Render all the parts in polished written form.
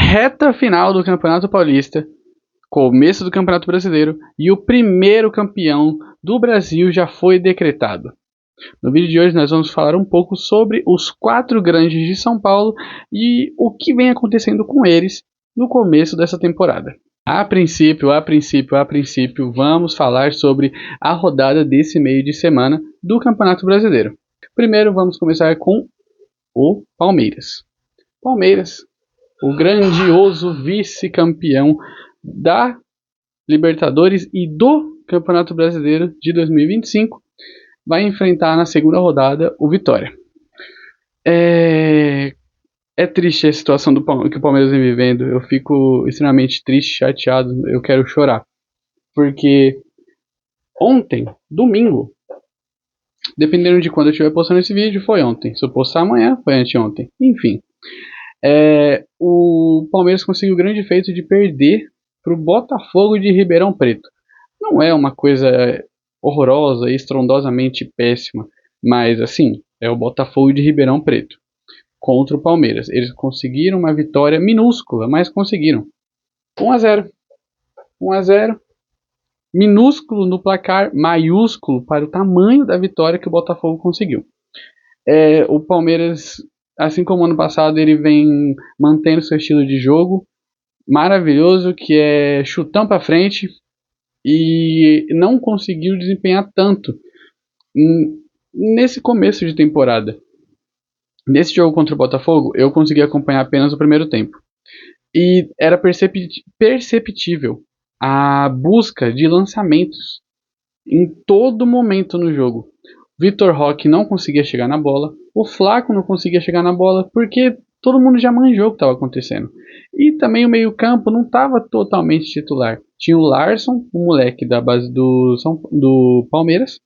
Reta final do Campeonato Paulista, começo do Campeonato Brasileiro e o primeiro campeão do Brasil já foi decretado. No vídeo de hoje nós vamos falar um pouco sobre os 4 grandes de São Paulo e o que vem acontecendo com eles no começo dessa temporada. A princípio, vamos falar sobre a rodada desse meio de semana do Campeonato Brasileiro. Primeiro vamos começar com o Palmeiras. Palmeiras, o grandioso vice-campeão da Libertadores e do Campeonato Brasileiro de 2025, vai enfrentar na segunda rodada o Vitória. É triste a situação que o Palmeiras vem vivendo. Eu fico extremamente triste, chateado, eu quero chorar. Porque ontem, domingo, dependendo de quando eu estiver postando esse vídeo, foi ontem. Se eu postar amanhã, foi anteontem. Enfim. O Palmeiras conseguiu o grande feito de perder para o Botafogo de Ribeirão Preto. Não é uma coisa horrorosa e estrondosamente péssima, mas assim, é o Botafogo de Ribeirão Preto contra o Palmeiras. Eles conseguiram uma vitória minúscula, mas conseguiram. 1-0. 1-0. Minúsculo no placar, maiúsculo para o tamanho da vitória que o Botafogo conseguiu. O Palmeiras, assim como ano passado, ele vem mantendo seu estilo de jogo maravilhoso, que é chutão para frente, e não conseguiu desempenhar tanto nesse começo de temporada. Nesse jogo contra o Botafogo, eu consegui acompanhar apenas o primeiro tempo. E era perceptível a busca de lançamentos em todo momento no jogo. Vitor Roque não conseguia chegar na bola, o Flaco não conseguia chegar na bola, porque todo mundo já manjou o que estava acontecendo. E também o meio-campo não estava totalmente titular. Tinha o Larson, o moleque da base do Palmeiras,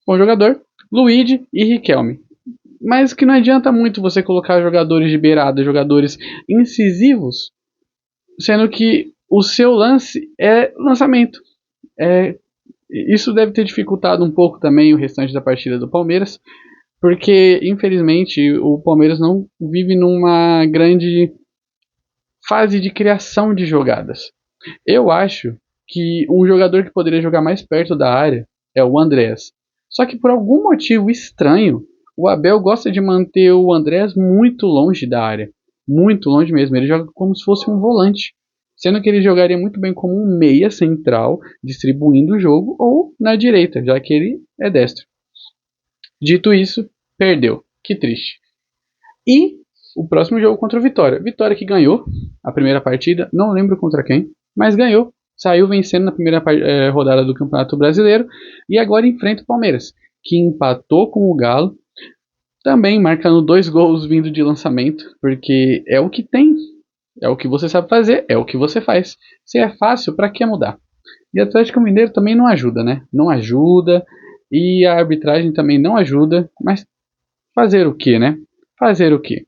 bom jogador, Luigi e Riquelme. Mas que não adianta muito você colocar jogadores de beirada, jogadores incisivos, sendo que o seu lance é lançamento. Isso deve ter dificultado um pouco também o restante da partida do Palmeiras, porque infelizmente o Palmeiras não vive numa grande fase de criação de jogadas. Eu acho que um jogador que poderia jogar mais perto da área é o Andrés. Só que por algum motivo estranho, o Abel gosta de manter o Andrés muito longe da área. Muito longe mesmo. Ele joga como se fosse um volante. Sendo que ele jogaria muito bem como um meia central, distribuindo o jogo, ou na direita, já que ele é destro. Dito isso, perdeu. Que triste. E o próximo jogo contra o Vitória. Vitória que ganhou a primeira partida, não lembro contra quem, mas ganhou. Saiu vencendo na primeira rodada do Campeonato Brasileiro e agora enfrenta o Palmeiras, que empatou com o Galo, também marcando 2 gols vindo de lançamento, porque é o que tem, é o que você sabe fazer, é o que você faz. Se é fácil, para que mudar? E o Atlético Mineiro também não ajuda, né? Não ajuda, e a arbitragem também não ajuda, mas fazer o que, né? Fazer o que?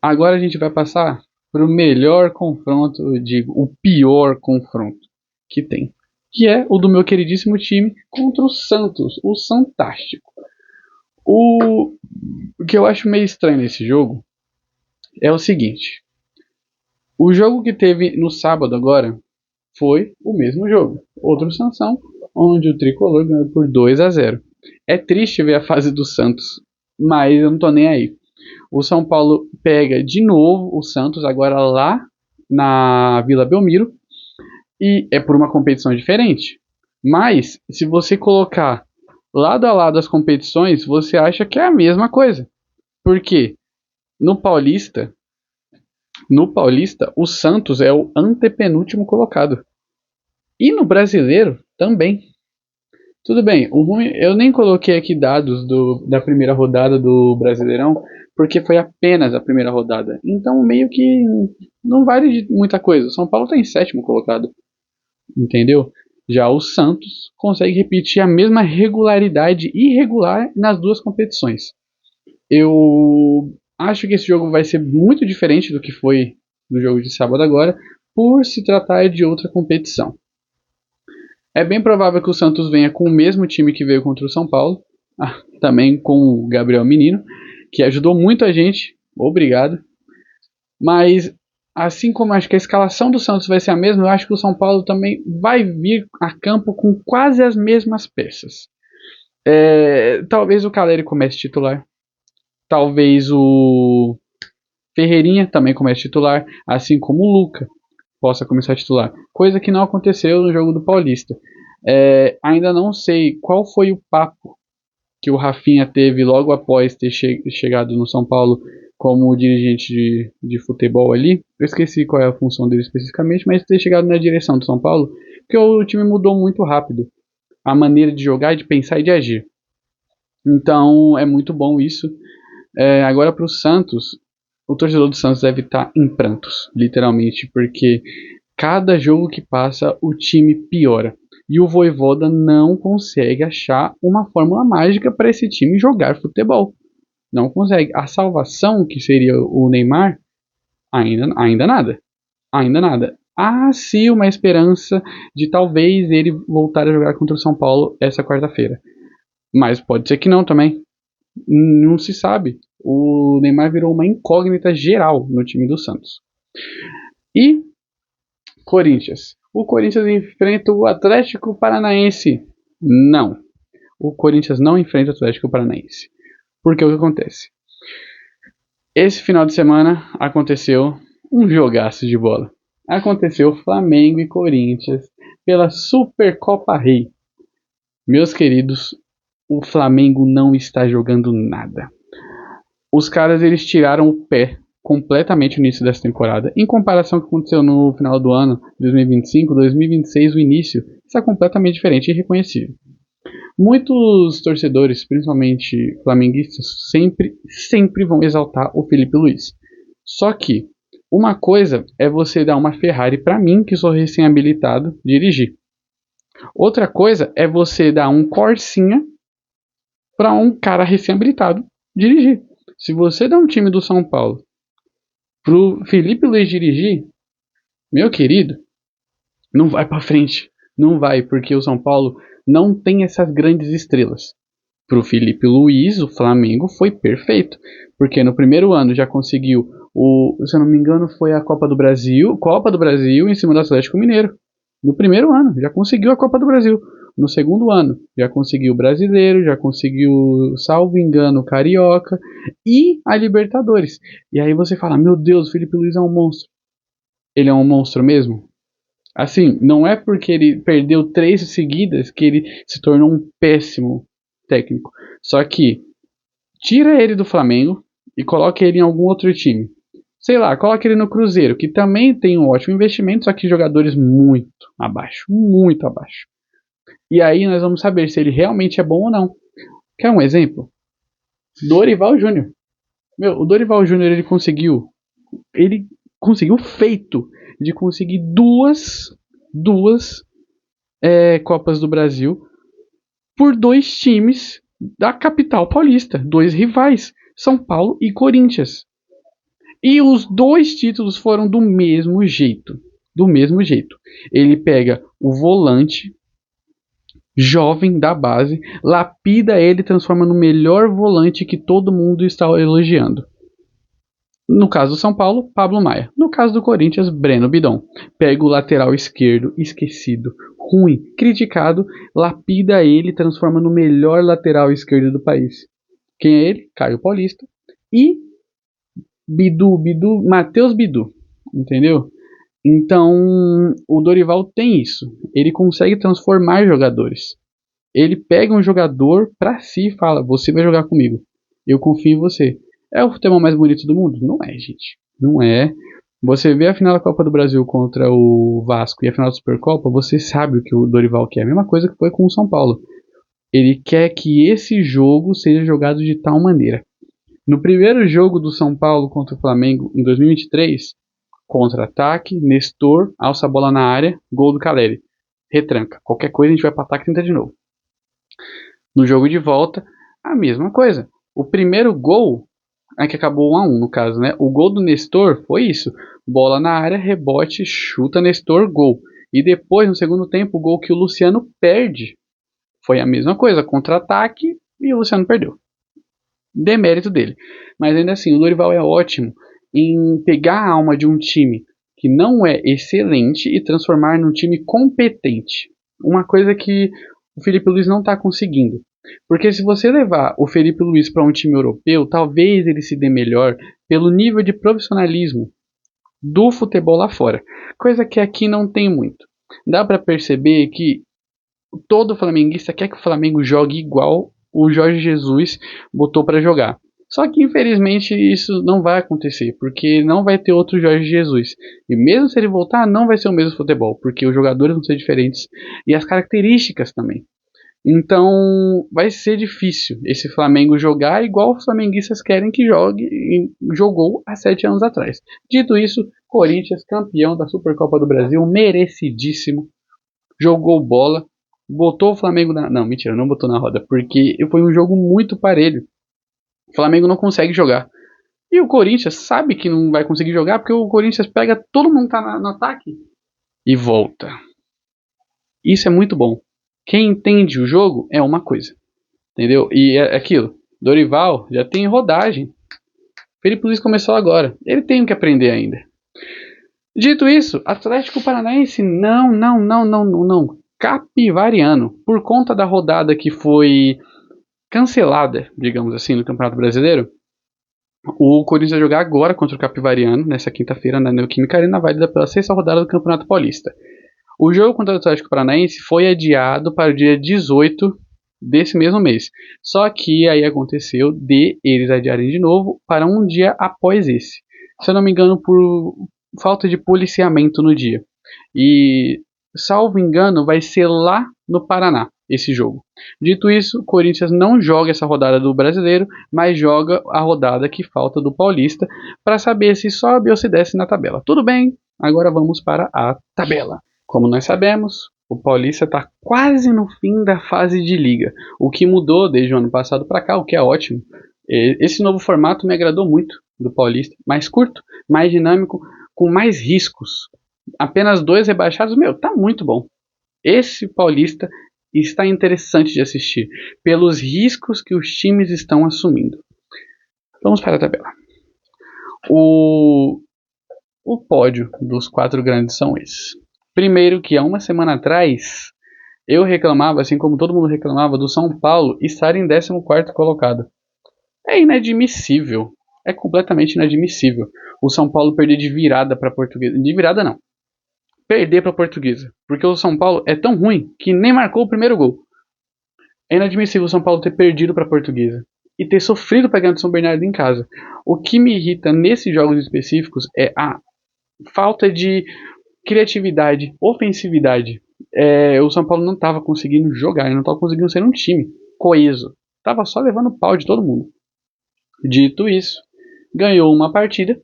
Agora a gente vai passar para o melhor confronto, eu digo, o pior confronto que tem, que é o do meu queridíssimo time contra o Santos, o Santástico. O que eu acho meio estranho nesse jogo é o seguinte: o jogo que teve no sábado agora foi o mesmo jogo, outro Sansão, onde o Tricolor ganhou por 2-0. É triste ver a fase do Santos, mas eu não tô nem aí. O São Paulo pega de novo o Santos, agora lá na Vila Belmiro, e é por uma competição diferente. Mas, se você colocar lado a lado as competições, você acha que é a mesma coisa. Por quê? No Paulista, o Santos é o antepenúltimo colocado. E no Brasileiro também. Tudo bem, eu nem coloquei aqui dados da primeira rodada do Brasileirão, porque foi apenas a primeira rodada. Então meio que não vale de muita coisa. O São Paulo está em 7º colocado. Entendeu? Já o Santos consegue repetir a mesma regularidade irregular nas duas competições. Eu acho que esse jogo vai ser muito diferente do que foi do jogo de sábado agora, por se tratar de outra competição. É bem provável que o Santos venha com o mesmo time que veio contra o São Paulo, também com o Gabriel Menino, que ajudou muito a gente, obrigado. Mas Assim como acho que a escalação do Santos vai ser a mesma, eu acho que o São Paulo também vai vir a campo com quase as mesmas peças. Talvez o Caleri comece titular. Talvez o Ferreirinha também comece titular. Assim como o Luca possa começar titular. Coisa que não aconteceu no jogo do Paulista. Ainda não sei qual foi o papo que o Rafinha teve logo após ter chegado no São Paulo como dirigente de futebol ali. Eu esqueci qual é a função dele especificamente, mas ter chegado na direção do São Paulo, porque o time mudou muito rápido. A maneira de jogar, de pensar e de agir. Então é muito bom isso. Agora para o Santos, o torcedor do Santos deve estar em prantos, literalmente, porque cada jogo que passa o time piora. E o Vojvoda não consegue achar uma fórmula mágica para esse time jogar futebol. Não consegue. A salvação, que seria o Neymar, ainda nada. Ainda nada. Há sim uma esperança de talvez ele voltar a jogar contra o São Paulo essa quarta-feira. Mas pode ser que não também. Não se sabe. O Neymar virou uma incógnita geral no time do Santos. E Corinthians. O Corinthians enfrenta o Atlético Paranaense. Não. O Corinthians não enfrenta o Atlético Paranaense. Porque o que acontece? Esse final de semana aconteceu um jogaço de bola. Aconteceu Flamengo e Corinthians pela Supercopa Rei. Meus queridos, o Flamengo não está jogando nada. Os caras eles tiraram o pé completamente no início dessa temporada. Em comparação com o que aconteceu no final do ano, 2025, 2026, o início, está completamente diferente e irreconhecível. Muitos torcedores, principalmente flamenguistas, sempre vão exaltar o Felipe Luiz. Só que uma coisa é você dar uma Ferrari para mim, que sou recém-habilitado, dirigir. Outra coisa é você dar um Corsinha para um cara recém-habilitado dirigir. Se você dá um time do São Paulo pro Felipe Luiz dirigir, meu querido, não vai para frente. Não vai, porque o São Paulo não tem essas grandes estrelas. Pro Felipe Luiz, o Flamengo foi perfeito, porque no primeiro ano já conseguiu se eu não me engano, foi a Copa do Brasil em cima do Atlético Mineiro. No primeiro ano, já conseguiu a Copa do Brasil. No segundo ano, já conseguiu o Brasileiro, já conseguiu, salvo engano, o Carioca e a Libertadores. E aí você fala, meu Deus, o Felipe Luiz é um monstro. Ele é um monstro mesmo? Assim, não é porque ele perdeu 3 seguidas que ele se tornou um péssimo técnico. Só que tira ele do Flamengo e coloca ele em algum outro time. Sei lá, coloca ele no Cruzeiro, que também tem um ótimo investimento, só que jogadores muito abaixo, muito abaixo. E aí nós vamos saber se ele realmente é bom ou não. Quer um exemplo? Dorival Júnior. O Dorival Júnior ele conseguiu o feito de conseguir duas Copas do Brasil por 2 times da capital paulista, 2 rivais, São Paulo e Corinthians. E os 2 títulos foram do mesmo jeito. Do mesmo jeito. Ele pega o volante jovem da base, lapida ele e transforma no melhor volante que todo mundo está elogiando. No caso do São Paulo, Pablo Maia. No caso do Corinthians, Breno Bidon. Pega o lateral esquerdo, esquecido, ruim, criticado, lapida ele e transforma no melhor lateral esquerdo do país. Quem é ele? Caio Paulista. E Matheus Bidu. Entendeu? Então, o Dorival tem isso. Ele consegue transformar jogadores. Ele pega um jogador pra si e fala, você vai jogar comigo. Eu confio em você. É o futebol mais bonito do mundo? Não é, gente. Não é. Você vê a final da Copa do Brasil contra o Vasco e a final da Supercopa, você sabe o que o Dorival quer. A mesma coisa que foi com o São Paulo. Ele quer que esse jogo seja jogado de tal maneira. No primeiro jogo do São Paulo contra o Flamengo, em 2023, contra-ataque, Nestor, alça a bola na área, gol do Caleri. Retranca. Qualquer coisa a gente vai para ataque e tenta de novo. No jogo de volta, a mesma coisa. O primeiro gol, que acabou 1-1 no caso, né? O gol do Nestor foi isso. Bola na área, rebote, chuta Nestor, gol. E depois, no segundo tempo, o gol que o Luciano perde foi a mesma coisa. Contra-ataque e o Luciano perdeu. Demérito dele. Mas ainda assim, o Dorival é ótimo em pegar a alma de um time que não é excelente e transformar num time competente. Uma coisa que o Felipe Luiz não está conseguindo. Porque se você levar o Felipe Luiz para um time europeu, talvez ele se dê melhor pelo nível de profissionalismo do futebol lá fora. Coisa que aqui não tem muito. Dá para perceber que todo flamenguista quer que o Flamengo jogue igual o Jorge Jesus botou para jogar. Só que infelizmente isso não vai acontecer, porque não vai ter outro Jorge Jesus. E mesmo se ele voltar, não vai ser o mesmo futebol, porque os jogadores vão ser diferentes e as características também. Então vai ser difícil esse Flamengo jogar igual os flamenguistas querem que jogue e jogou há 7 anos atrás. Dito isso, Corinthians, campeão da Supercopa do Brasil, merecidíssimo, jogou bola, botou o Flamengo na... Não, mentira, não botou na roda, porque foi um jogo muito parelho. O Flamengo não consegue jogar. E o Corinthians sabe que não vai conseguir jogar, porque o Corinthians pega todo mundo que tá no ataque e volta. Isso é muito bom. Quem entende o jogo é uma coisa, entendeu? E é aquilo. Dorival já tem rodagem. Felipe Luiz começou agora. Ele tem que aprender ainda. Dito isso, Atlético Paranaense não. Capivariano. Por conta da rodada que foi cancelada, digamos assim, no Campeonato Brasileiro, o Corinthians vai jogar agora contra o Capivariano, nessa quinta-feira, na Neoquímica Arena, válida pela 6ª rodada do Campeonato Paulista. O jogo contra o Atlético Paranaense foi adiado para o dia 18 desse mesmo mês. Só que aí aconteceu de eles adiarem de novo para um dia após esse. Se eu não me engano, por falta de policiamento no dia. E, salvo engano, vai ser lá no Paraná esse jogo. Dito isso, o Corinthians não joga essa rodada do Brasileiro, mas joga a rodada que falta do Paulista para saber se sobe ou se desce na tabela. Tudo bem, agora vamos para a tabela. Como nós sabemos, o Paulista está quase no fim da fase de liga, o que mudou desde o ano passado para cá, o que é ótimo. Esse novo formato me agradou muito do Paulista, mais curto, mais dinâmico, com mais riscos. Apenas 2 rebaixados, tá muito bom. Esse Paulista está interessante de assistir, pelos riscos que os times estão assumindo. Vamos para a tabela. O pódio dos 4 grandes são esses. Primeiro que há uma semana atrás, eu reclamava, assim como todo mundo reclamava, do São Paulo estar em 14º colocado. É inadmissível. É completamente inadmissível. O São Paulo perder de virada para a Portuguesa. De virada não. Perder para a Portuguesa. Porque o São Paulo é tão ruim que nem marcou o primeiro gol. É inadmissível o São Paulo ter perdido para a Portuguesa. E ter sofrido para ganhar do São Bernardo em casa. O que me irrita nesses jogos específicos é a falta de criatividade, ofensividade. O São Paulo não estava conseguindo jogar, não estava conseguindo ser um time coeso. Estava só levando pau de todo mundo. Dito isso, ganhou uma partida.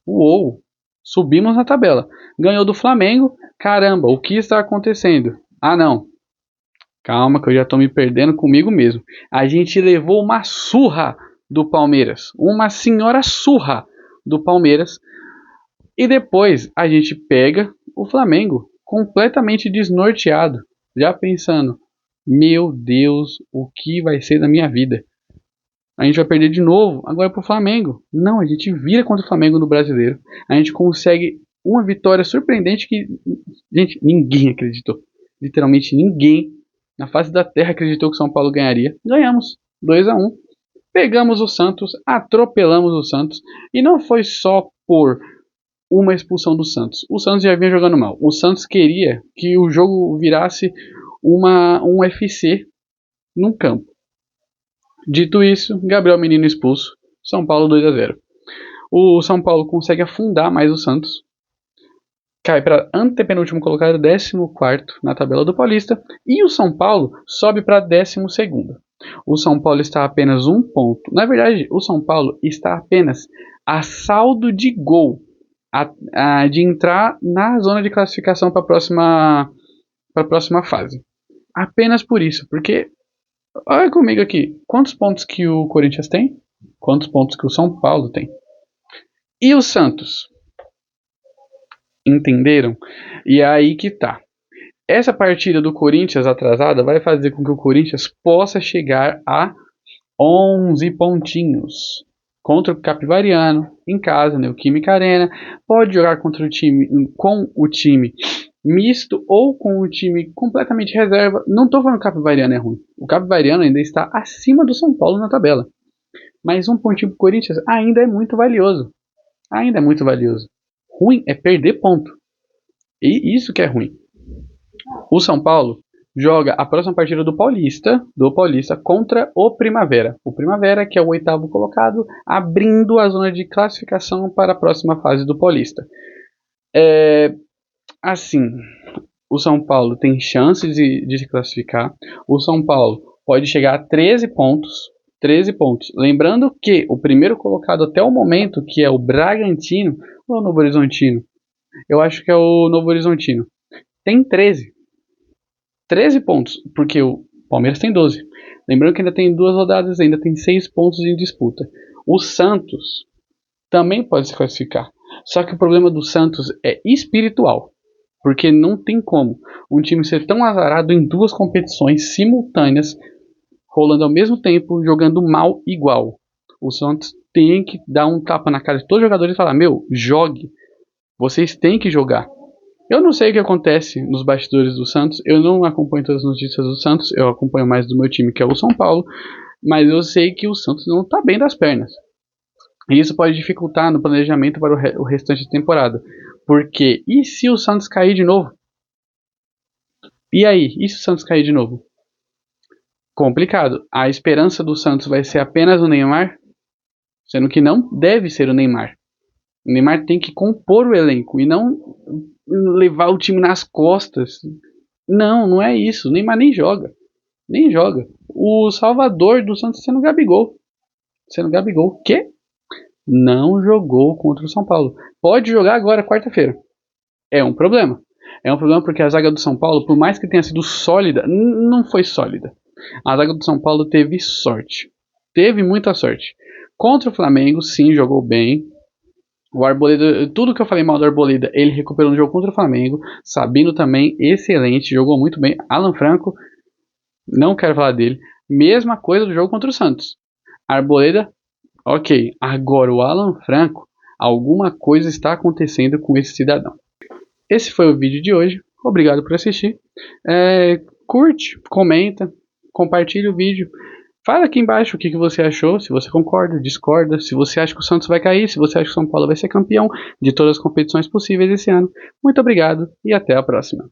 Uou! Subimos na tabela. Ganhou do Flamengo. Caramba, o que está acontecendo? Ah, não. Calma que eu já estou me perdendo comigo mesmo. A gente levou uma surra do Palmeiras. Uma senhora surra do Palmeiras. E depois a gente pega o Flamengo completamente desnorteado. Já pensando, meu Deus, o que vai ser da minha vida? A gente vai perder de novo, agora pro Flamengo. Não, a gente vira contra o Flamengo no Brasileiro. A gente consegue uma vitória surpreendente que, gente, ninguém acreditou. Literalmente ninguém na face da terra acreditou que o São Paulo ganharia. Ganhamos, 2-1. Pegamos o Santos, atropelamos o Santos. E não foi só por uma expulsão do Santos. O Santos já vinha jogando mal. O Santos queria que o jogo virasse um UFC num campo. Dito isso, Gabriel Menino expulso. São Paulo 2-0. O São Paulo consegue afundar mais o Santos. Cai para antepenúltimo colocado, 14º na tabela do Paulista. E o São Paulo sobe para 12º. O São Paulo está a apenas 1 ponto. Na verdade, o São Paulo está apenas a saldo de gol de entrar na zona de classificação para a próxima fase. Apenas por isso, porque olha comigo aqui, quantos pontos que o Corinthians tem? Quantos pontos que o São Paulo tem? E o Santos? Entenderam? E é aí que tá. Essa partida do Corinthians atrasada vai fazer com que o Corinthians possa chegar a 11 pontinhos. contra o Capivariano, em casa, Neoquímica Arena. Pode jogar contra o time, com o time misto ou com o time completamente reserva. Não estou falando que o Capivariano é ruim. O Capivariano ainda está acima do São Paulo na tabela. Mas um pontinho pro Corinthians ainda é muito valioso. Ainda é muito valioso. Ruim é perder ponto. E isso que é ruim. O São Paulo joga a próxima partida do Paulista contra o Primavera. O Primavera, que é o 8º colocado, abrindo a zona de classificação para a próxima fase do Paulista. Assim, o São Paulo tem chances de se classificar. O São Paulo pode chegar a 13 pontos. 13 pontos. Lembrando que o primeiro colocado até o momento, que é o Bragantino, ou o Novo Horizontino? Eu acho que é o Novo Horizontino. Tem 13. 13 pontos, porque o Palmeiras tem 12. Lembrando que ainda tem 2 rodadas, ainda tem 6 pontos em disputa. O Santos também pode se classificar. Só que o problema do Santos é espiritual. Porque não tem como um time ser tão azarado em 2 competições simultâneas, rolando ao mesmo tempo, jogando mal igual. O Santos tem que dar um tapa na cara de todos os jogadores e falar: meu, jogue. Vocês têm que jogar. Eu não sei o que acontece nos bastidores do Santos. Eu não acompanho todas as notícias do Santos. Eu acompanho mais do meu time, que é o São Paulo. Mas eu sei que o Santos não está bem das pernas. E isso pode dificultar no planejamento para o restante da temporada. Porque, e se o Santos cair de novo? E aí? E se o Santos cair de novo? Complicado. A esperança do Santos vai ser apenas o Neymar? Sendo que não deve ser o Neymar. O Neymar tem que compor o elenco e não levar o time nas costas. Não, não é isso. O Neymar nem joga. Nem joga. O salvador do Santos sendo Gabigol. Sendo Gabigol. Que não jogou contra o São Paulo. Pode jogar agora, quarta-feira. É um problema. É um problema porque a zaga do São Paulo, por mais que tenha sido sólida, não foi sólida. A zaga do São Paulo teve sorte. Teve muita sorte. Contra o Flamengo, sim, jogou bem. O Arboleda, tudo que eu falei mal do Arboleda, ele recuperou no jogo contra o Flamengo. Sabino também, excelente, jogou muito bem. Alan Franco, não quero falar dele. Mesma coisa do jogo contra o Santos. Arboleda, ok. Agora o Alan Franco, alguma coisa está acontecendo com esse cidadão. Esse foi o vídeo de hoje. Obrigado por assistir. Curte, comenta, compartilha o vídeo. Fala aqui embaixo o que você achou, se você concorda, discorda, se você acha que o Santos vai cair, se você acha que o São Paulo vai ser campeão de todas as competições possíveis esse ano. Muito obrigado e até a próxima.